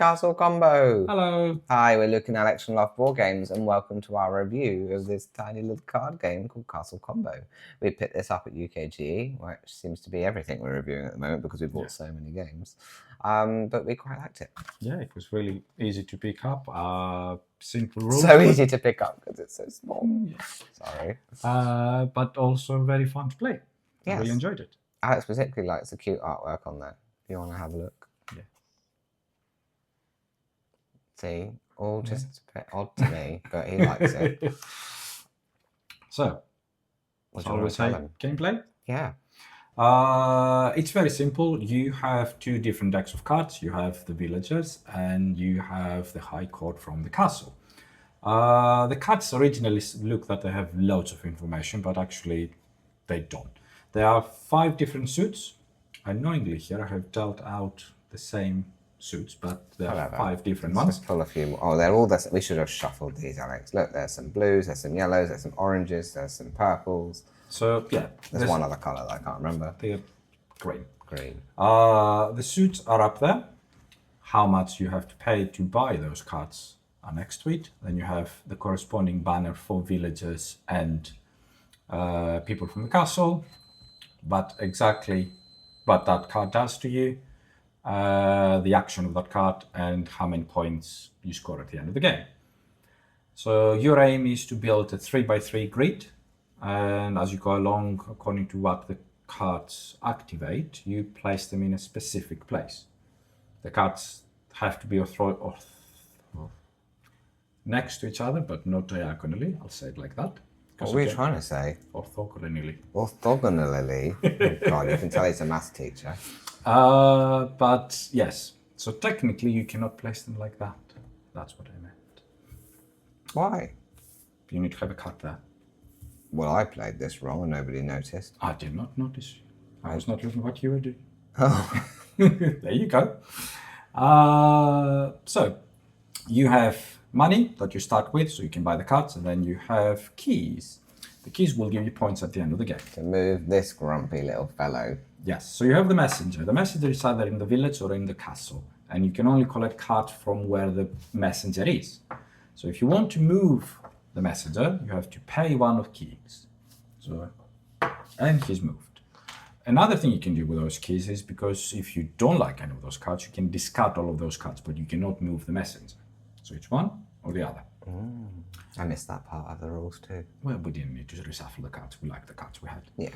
Castle Combo. Hello. Hi, we're Luke and Alex from Love Board Games, and welcome to our review of this tiny little card game called Castle Combo. We picked this up at UKGE, which seems to be everything we're reviewing at the moment because we bought so many games. But we quite liked it. Yeah, it was really easy to pick up. Simple rules. So easy to pick up because it's so small. Yes. Sorry. But also very fun to play. Yes. I really enjoyed it. Alex particularly likes the cute artwork on there. If you want to have a look. Yeah. See, all just a bit odd to me, but he likes it. So, What shall we say gameplay? Yeah. It's very simple. You have two different decks of cards. You have the villagers and you have the high court from the castle. The cards originally look that they have loads of information, but actually they don't. There are 5 different suits. Annoyingly here I have dealt out the same suits, but there are 5 different ones. Let's pull a few more. Oh, they're all this. We should have shuffled these, Alex. Look, there's some blues, there's some yellows, there's some oranges, there's some purples. So yeah, there's one other colour that I can't remember. They're green. Green. The suits are up there. How much you have to pay to buy those cards are next to it. Then you have the corresponding banner for villagers and people from the castle. But exactly what that card does to you, the action of that card, and how many points you score at the end of the game. So your aim is to build a 3x3 grid, and as you go along, according to what the cards activate, you place them in a specific place. The cards have to be next to each other, but not diagonally. I'll say it like that. What were you trying to say? Orthogonally. Orthogonally? Oh God, you can tell he's a maths teacher. But yes, so technically you cannot place them like that. That's what I meant. Why? You need to have a card there. Well, I played this wrong and nobody noticed. I did not notice. I was not looking what you were doing. Oh. There you go. So you have money that you start with, so you can buy the cards, and then you have keys. The keys will give you points at the end of the game. To move this grumpy little fellow. Yes, so you have the messenger. The messenger is either in the village or in the castle, and you can only collect cards from where the messenger is. So if you want to move the messenger, you have to pay 1 of keys. So, and he's moved. Another thing you can do with those keys is, because if you don't like any of those cards, you can discard all of those cards, but you cannot move the messenger. So it's one or the other. I missed that part of the rules too. Well, we didn't need to reshuffle the cards. We like the cards we had. Yeah.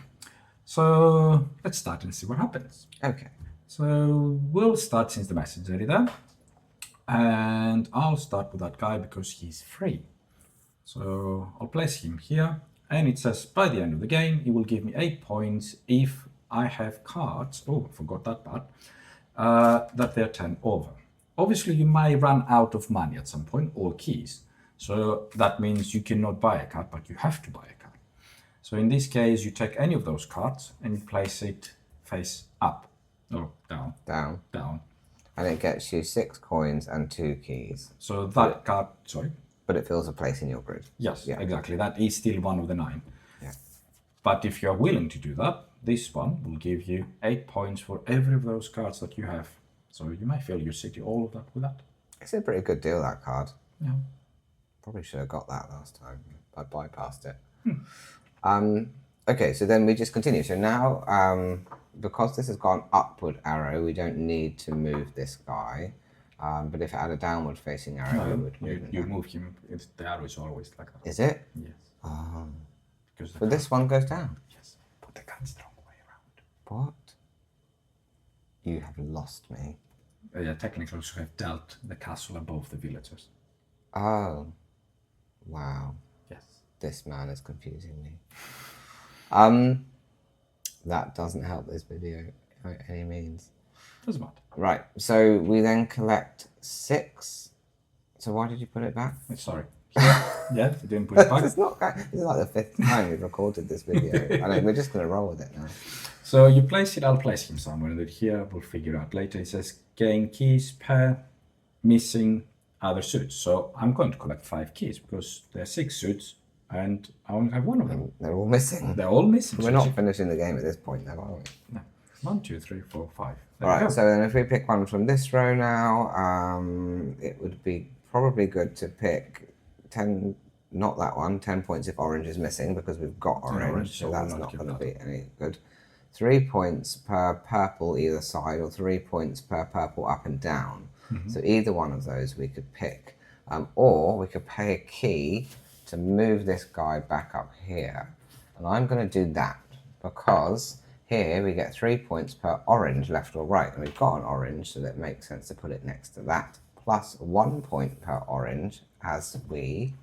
So let's start and see what happens. Okay. So we'll start since the messenger is there. And I'll start with that guy because he's free. So I'll place him here. And it says by the end of the game, he will give me 8 points if I have cards. Oh, I forgot that part. That they're 10 over. Obviously, you might run out of money at some point, or keys. So that means you cannot buy a card, but you have to buy a card. So in this case, you take any of those cards and you place it face up. No, down. Down. Down. And it gets you 6 coins and 2 keys. So that card, sorry. But it fills a place in your grid. Yes, yeah, exactly. That is still one of the 9. Yeah. But if you're willing to do that, this one will give you 8 points for every of those cards that you have. So you might fill your city, all of that with that. It's a pretty good deal, that card. Yeah. Probably should have got that last time. I bypassed it. Okay, so then we just continue. So now, because this has got an upward arrow, we don't need to move this guy. But if it had a downward facing arrow, we would move you move him. The arrow is always like that. Is it? Yes. Because But this one goes down. Yes. Put the cards the wrong way around. What? You have lost me. Yeah, technically, you have dealt the castle above the villagers. Oh. Wow. Yes. This man is confusing me. That doesn't help this video by any means. Doesn't matter. Right, so we then collect 6. So why did you put it back? Sorry. Yeah, you didn't put it back. This is like the 5th time we've recorded this video. I mean, we're just going to roll with it now. So you place it, I'll place him somewhere that here, we'll figure out later. It says gain keys per missing other suits. So I'm going to collect 5 keys because there are 6 suits and I only have 1 of them. They're all missing. They're all missing. We're not finishing the game at this point now, are we? No. 1, 2, 3, 4, 5. All right, so then if we pick one from this row now, it would be probably good to pick 10, not that one, 10 points if orange is missing because we've got orange, so that's not going to be any good. 3 points per purple either side, or 3 points per purple up and down. So either one of those we could pick. Or we could pay a key to move this guy back up here. And I'm going to do that because here we get 3 points per orange left or right. And we've got an orange, so that makes sense to put it next to that. Plus 1 point per orange as we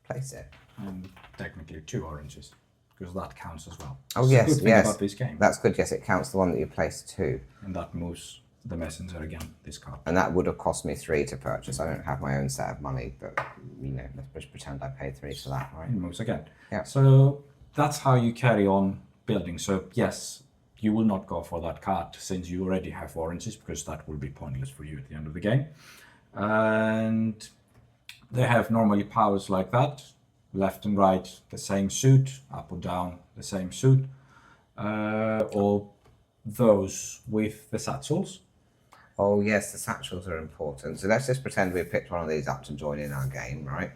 place it. And technically 2 oranges, because that counts as well. Oh, yes, good thing yes. about this game. That's good, yes, it counts the one that you placed too. And that moves the messenger again, this card. And that would have cost me 3 to purchase. I don't have my own set of money, but, you know, let's just pretend I paid 3 for that, right? It moves again. Yeah. So that's how you carry on building. So yes, you will not go for that card since you already have oranges, because that will be pointless for you at the end of the game. And they have normally powers like that. Left and right, the same suit. Up or down, the same suit. Or those with the satchels. Oh, yes, the satchels are important. So let's just pretend we picked one of these up to join in our game, right?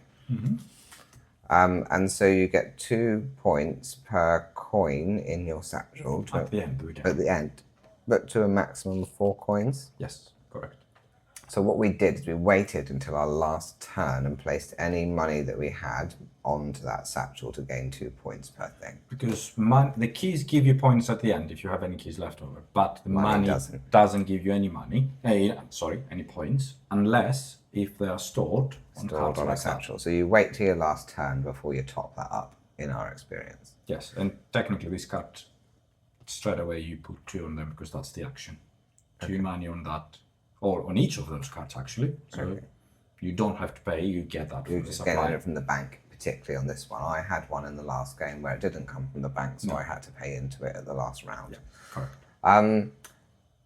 And so you get 2 points per coin in your satchel. At the end of the game. At the end. But to a maximum of 4 coins. Yes, correct. So what we did is we waited until our last turn and placed any money that we had onto that satchel to gain 2 points per thing. Because the keys give you points at the end if you have any keys left over, but the money doesn't give you any money. Any points, unless if they are stored on cards on a satchel. So you wait till your last turn before you top that up, in our experience. Yes, and technically this card, straight away you put 2 on them because that's the action. 2 money on that, or on each of those cards actually. So you don't have to pay, you get that from the supplier. You just get it from the bank, particularly on this one. I had one in the last game where it didn't come from the bank, so I had to pay into it at the last round. Yeah, correct.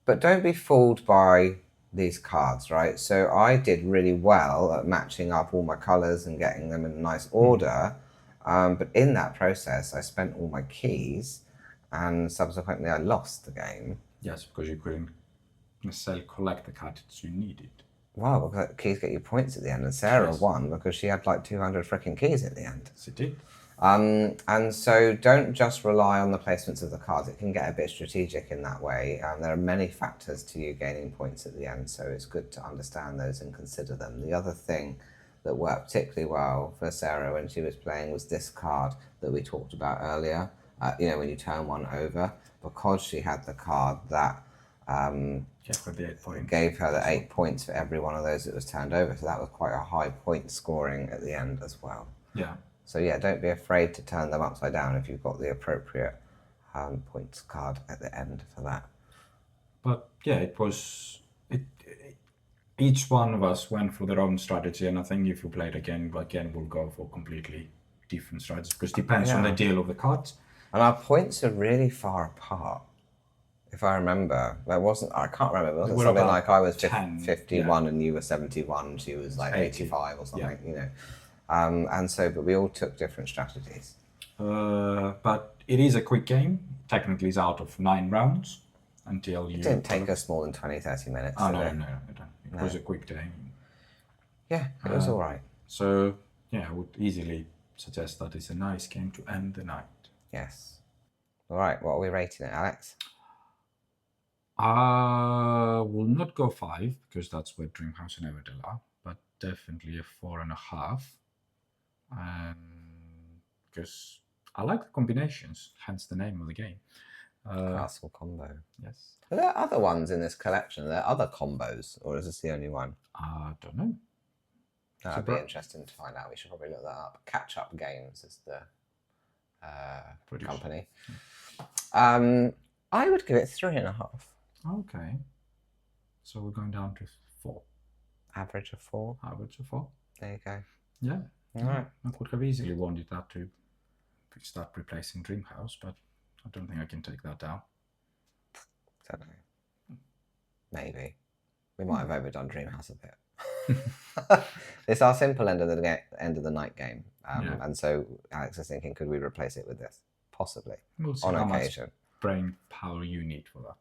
But don't be fooled by these cards, right? So I did really well at matching up all my colours and getting them in a nice order. But in that process, I spent all my keys, and subsequently I lost the game. Yes, because you couldn't necessarily collect the cards you needed. Wow, because keys get you points at the end, and Sarah won because she had like 200 freaking keys at the end. Yes, it did. And so don't just rely on the placements of the cards. It can get a bit strategic in that way. There are many factors to you gaining points at the end, so it's good to understand those and consider them. The other thing that worked particularly well for Sarah when she was playing was this card that we talked about earlier. When you turn one over, because she had the card that gave her the 8 points for every one of those that was turned over. So that was quite a high point scoring at the end as well. Yeah. So yeah, don't be afraid to turn them upside down if you've got the appropriate points card at the end for that. But yeah, each one of us went for their own strategy, and I think if you play it again, we'll go for completely different strategies, because it depends on the deal of the cards. And our points are really far apart. If I remember, I can't remember. It wasn't something like I was 51 and you were 71, she was like 85 or something, but we all took different strategies. But it is a quick game. Technically, it's out of 9 rounds until you... It didn't take us more than 20-30 minutes. Oh, no, it didn't. It was a quick game. Yeah, it was all right. So, yeah, I would easily suggest that it's a nice game to end the night. Yes. All right, what are we rating it, Alex? I will not go 5, because that's where Dreamhouse and Everdell are, but definitely a 4.5. Because I like the combinations, hence the name of the game. Castle combo. Yes. Are there other ones in this collection? Are there other combos, or is this the only one? I don't know. That'd be interesting to find out. We should probably look that up. Catch Up Games is the company. I would give it 3.5. Okay. So we're going down to 4. Average of 4. Average of 4. There you go. Yeah. All right. I could have easily wanted that to start replacing Dreamhouse, but I don't think I can take that down. Don't know. Maybe. We might have overdone Dreamhouse a bit. It's our simple end of the night game. And so Alex is thinking, could we replace it with this? Possibly. We'll see on occasion. brain power you need for that.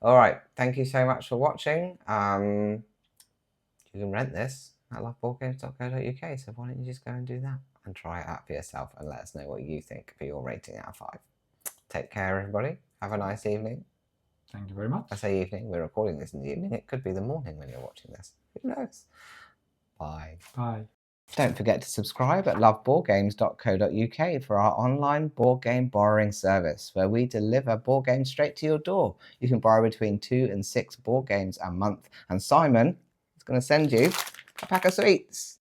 All right. Thank you so much for watching. You can rent this at loveboardgames.co.uk. So why don't you just go and do that and try it out for yourself and let us know what you think for your rating out of 5. Take care, everybody. Have a nice evening. Thank you very much. I say evening. We're recording this in the evening. It could be the morning when you're watching this. Who knows? Bye. Bye. Don't forget to subscribe at loveboardgames.co.uk for our online board game borrowing service, where we deliver board games straight to your door. You can borrow between 2 and 6 board games a month, and Simon is going to send you a pack of sweets.